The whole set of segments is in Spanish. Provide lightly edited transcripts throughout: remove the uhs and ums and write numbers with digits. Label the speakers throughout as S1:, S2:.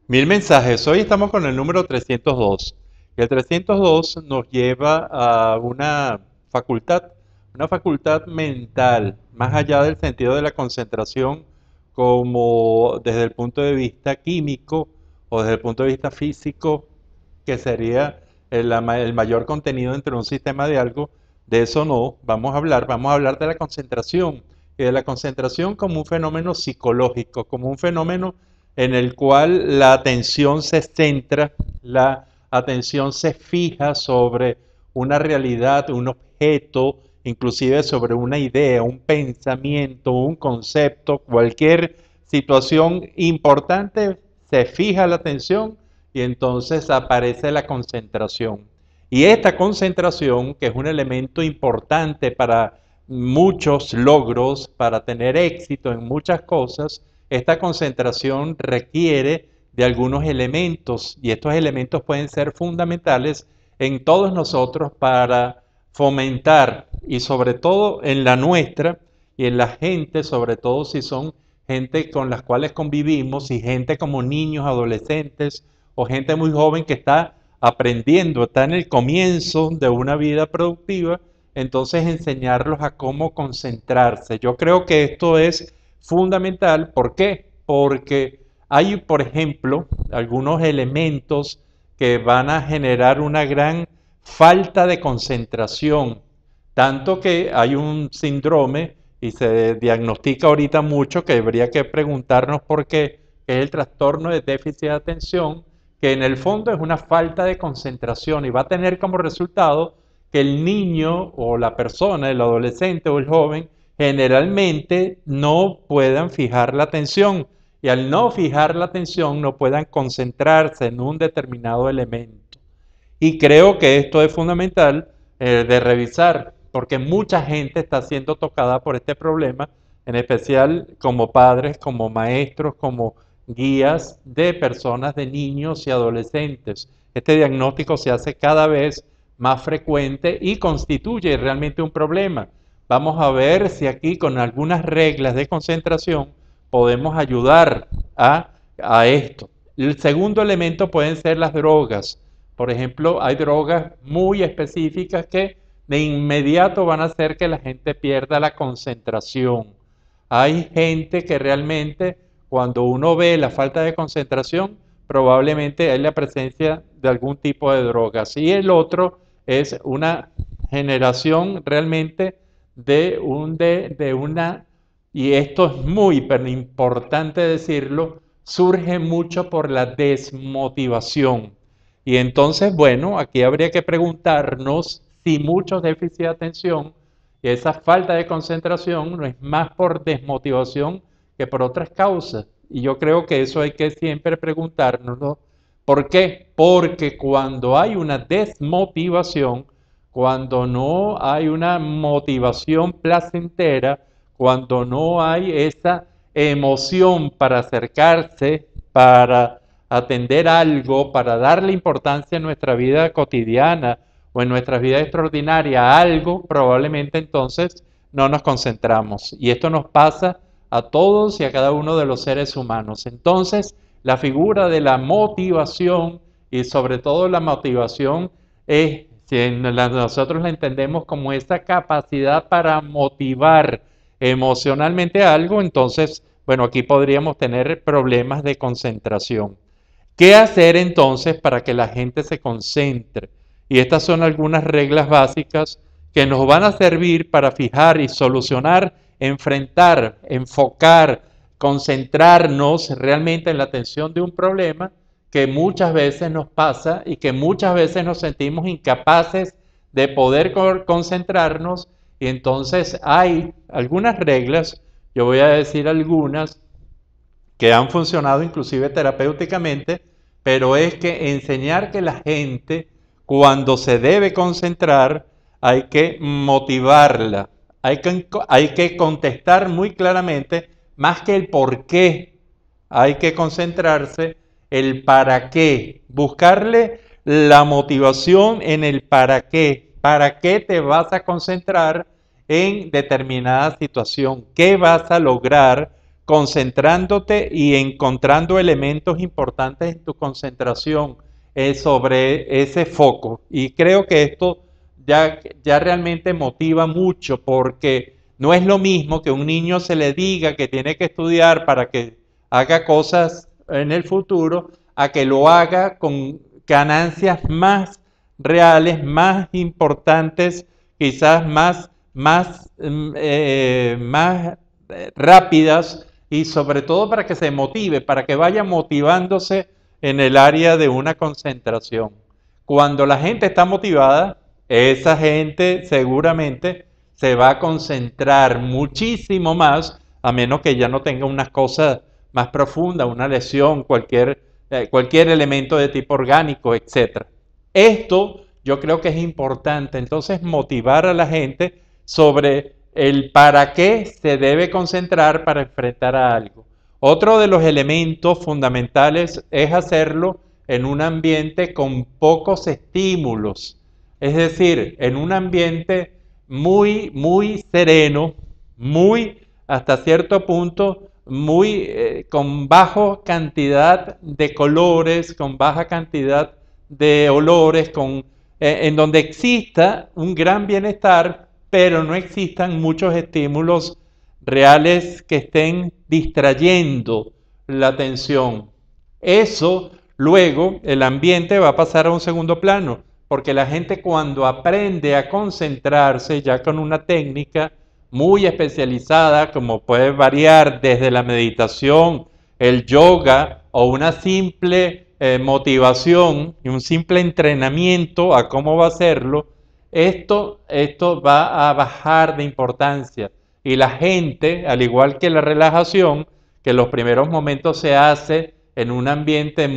S1: Mil mensajes. Hoy estamos con el número 302. El 302 nos lleva a una facultad mental, más allá del sentido de la concentración, como desde el punto de vista químico o desde el punto de vista físico, que sería el mayor contenido entre un sistema de algo. De eso no, vamos a hablar de la concentración y de la concentración como un fenómeno psicológico, como un fenómeno en el cual la atención se centra, la atención se fija sobre una realidad, un objeto, inclusive sobre una idea, un pensamiento, un concepto, cualquier situación importante, se fija la atención y entonces aparece la concentración. Y esta concentración, que es un elemento importante para muchos logros, para tener éxito en muchas cosas, esta concentración requiere de algunos elementos y estos elementos pueden ser fundamentales en todos nosotros para fomentar y sobre todo en la nuestra y en la gente, sobre todo si son gente con las cuales convivimos y gente como niños, adolescentes o gente muy joven que está aprendiendo, está en el comienzo de una vida productiva, entonces enseñarlos a cómo concentrarse. Yo creo que esto es fundamental. ¿Por qué? Porque hay, por ejemplo, algunos elementos que van a generar una gran falta de concentración, tanto que hay un síndrome y se diagnostica ahorita mucho que habría que preguntarnos por qué, que es el trastorno de déficit de atención, que en el fondo es una falta de concentración y va a tener como resultado que el niño o la persona, el adolescente o el joven, generalmente no puedan fijar la atención y al no fijar la atención no puedan concentrarse en un determinado elemento. Y creo que esto es fundamental de revisar, porque mucha gente está siendo tocada por este problema, en especial como padres, como maestros, como guías de personas, de niños y adolescentes. Este diagnóstico se hace cada vez más frecuente y constituye realmente un problema. Vamos a ver si aquí con algunas reglas de concentración podemos ayudar a esto. El segundo elemento pueden ser las drogas. Por ejemplo, hay drogas muy específicas que de inmediato van a hacer que la gente pierda la concentración. Hay gente que realmente, cuando uno ve la falta de concentración, probablemente hay la presencia de algún tipo de drogas. Y el otro es una generación realmente de una, y esto es muy importante decirlo, surge mucho por la desmotivación. Y entonces, bueno, aquí habría que preguntarnos si muchos déficits de atención y esa falta de concentración no es más por desmotivación que por otras causas. Y yo creo que eso hay que siempre preguntarnos, ¿no? ¿Por qué? Porque cuando hay una desmotivación, cuando no hay una motivación placentera, cuando no hay esa emoción para acercarse, para atender algo, para darle importancia en nuestra vida cotidiana o en nuestra vida extraordinaria a algo, probablemente entonces no nos concentramos. Y esto nos pasa a todos y a cada uno de los seres humanos. Entonces, la figura de la motivación y sobre todo la motivación es, si nosotros la entendemos como esa capacidad para motivar emocionalmente algo, entonces, bueno, aquí podríamos tener problemas de concentración. ¿Qué hacer entonces para que la gente se concentre? Y estas son algunas reglas básicas que nos van a servir para fijar y solucionar, enfrentar, enfocar, concentrarnos realmente en la atención de un problema que muchas veces nos pasa y que muchas veces nos sentimos incapaces de poder concentrarnos. Y entonces hay algunas reglas, yo voy a decir algunas, que han funcionado inclusive terapéuticamente, pero es que enseñar que la gente cuando se debe concentrar hay que motivarla, hay que contestar muy claramente, más que el por qué, hay que concentrarse el para qué, buscarle la motivación en el para qué te vas a concentrar en determinada situación, qué vas a lograr concentrándote y encontrando elementos importantes en tu concentración sobre ese foco. Y creo que esto ya realmente motiva mucho, porque no es lo mismo que un niño se le diga que tiene que estudiar para que haga cosas en el futuro, a que lo haga con ganancias más reales, más importantes, quizás más rápidas, y sobre todo para que se motive, para que vaya motivándose en el área de una concentración. Cuando la gente está motivada, esa gente seguramente se va a concentrar muchísimo más, a menos que ya no tenga unas cosas más profundas, una lesión, cualquier elemento de tipo orgánico, etc. Esto yo creo que es importante, entonces, motivar a la gente sobre el para qué se debe concentrar para enfrentar a algo. Otro de los elementos fundamentales es hacerlo en un ambiente con pocos estímulos, es decir, en un ambiente muy sereno, hasta cierto punto, con baja cantidad de colores, con baja cantidad de olores, en donde exista un gran bienestar, pero no existan muchos estímulos reales que estén distrayendo la atención. Eso, luego, el ambiente va a pasar a un segundo plano, porque la gente, cuando aprende a concentrarse ya con una técnica muy especializada, como puede variar desde la meditación, el yoga o una simple motivación y un simple entrenamiento a cómo va a hacerlo, esto va a bajar de importancia. Y la gente, al igual que la relajación, que en los primeros momentos se hace en un ambiente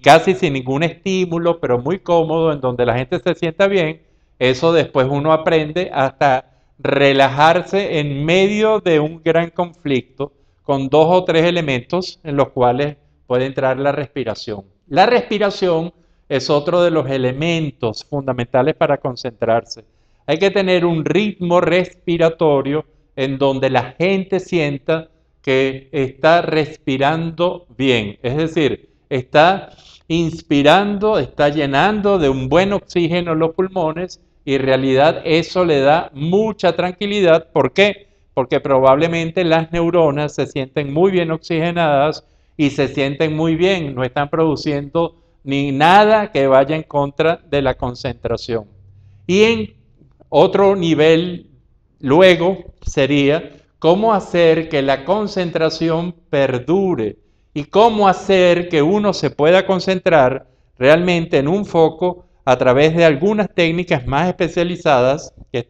S1: casi sin ningún estímulo, pero muy cómodo, en donde la gente se sienta bien, eso después uno aprende hasta relajarse en medio de un gran conflicto con 2 o 3 elementos en los cuales puede entrar la respiración. La respiración es otro de los elementos fundamentales para concentrarse. Hay que tener un ritmo respiratorio en donde la gente sienta que está respirando bien, es decir, está inspirando, está llenando de un buen oxígeno los pulmones, y en realidad eso le da mucha tranquilidad. ¿Por qué? Porque probablemente las neuronas se sienten muy bien oxigenadas y se sienten muy bien, no están produciendo ni nada que vaya en contra de la concentración. Y en otro nivel, luego, sería cómo hacer que la concentración perdure y cómo hacer que uno se pueda concentrar realmente en un foco a través de algunas técnicas más especializadas que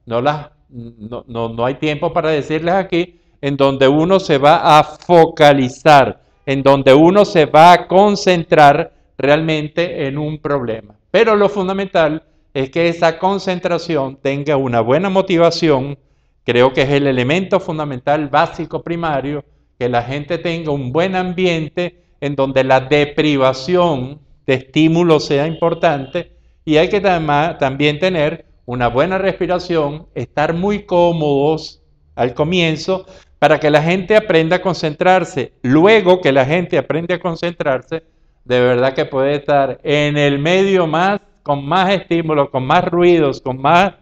S1: no hay tiempo para decirles aquí, en donde uno se va a focalizar, en donde uno se va a concentrar realmente en un problema. Pero lo fundamental es que esa concentración tenga una buena motivación. Creo que es el elemento fundamental, básico, primario, que la gente tenga un buen ambiente en donde la deprivación de estímulos sea importante, y hay que también tener una buena respiración, estar muy cómodos al comienzo para que la gente aprenda a concentrarse. Luego que la gente aprende a concentrarse, de verdad que puede estar en el medio con más estímulos, con más ruidos, con más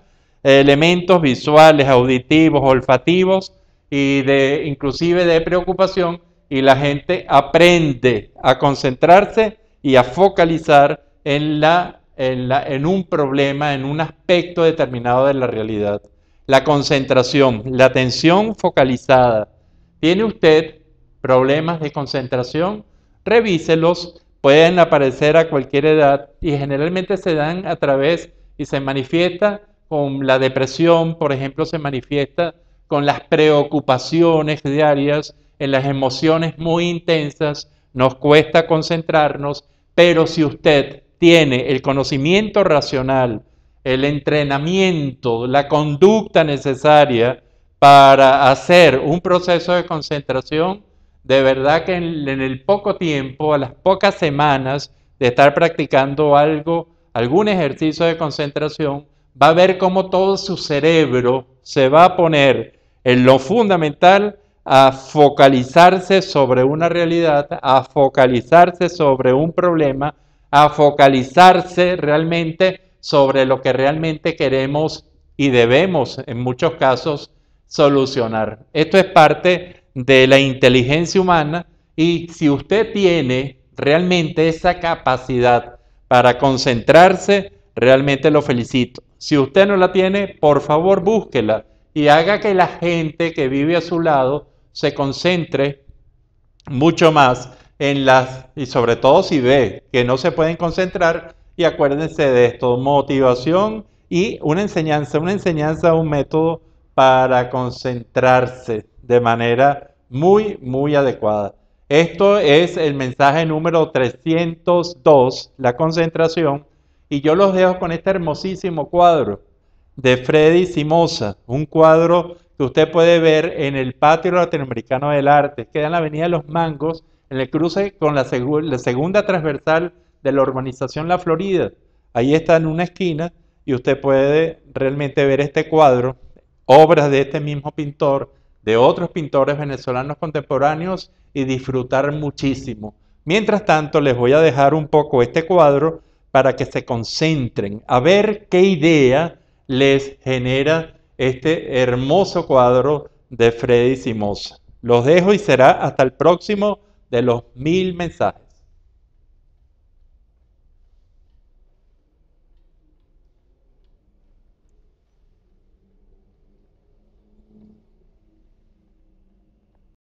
S1: elementos visuales, auditivos, olfativos y inclusive de preocupación, y la gente aprende a concentrarse y a focalizar en un problema, en un aspecto determinado de la realidad. La concentración, la atención focalizada. ¿Tiene usted problemas de concentración? Revíselos. Pueden aparecer a cualquier edad y generalmente se dan a través y se manifiesta con la depresión, por ejemplo, se manifiesta con las preocupaciones diarias, en las emociones muy intensas, nos cuesta concentrarnos, pero si usted tiene el conocimiento racional, el entrenamiento, la conducta necesaria para hacer un proceso de concentración, de verdad que en el poco tiempo, a las pocas semanas de estar practicando algún ejercicio de concentración, va a ver cómo todo su cerebro se va a poner en lo fundamental, a focalizarse sobre una realidad, a focalizarse sobre un problema, a focalizarse realmente sobre lo que realmente queremos y debemos, en muchos casos, solucionar. Esto es parte de la inteligencia humana y si usted tiene realmente esa capacidad para concentrarse, realmente lo felicito. Si usted no la tiene, por favor búsquela y haga que la gente que vive a su lado se concentre mucho más en las, y sobre todo si ve que no se pueden concentrar, y acuérdense de esto, motivación y una enseñanza, un método para concentrarse de manera muy, muy adecuada. Esto es el mensaje número 302, la concentración, y yo los dejo con este hermosísimo cuadro de Freddy Simosa, un cuadro que usted puede ver en el Patio Latinoamericano del Arte, queda en la Avenida Los Mangos, en el cruce con la segunda transversal de la urbanización La Florida. Ahí está en una esquina y usted puede realmente ver este cuadro, obras de este mismo pintor, de otros pintores venezolanos contemporáneos y disfrutar muchísimo. Mientras tanto, les voy a dejar un poco este cuadro para que se concentren a ver qué idea les genera este hermoso cuadro de Freddy Simosa. Los dejo y será hasta el próximo de los 1000 mensajes.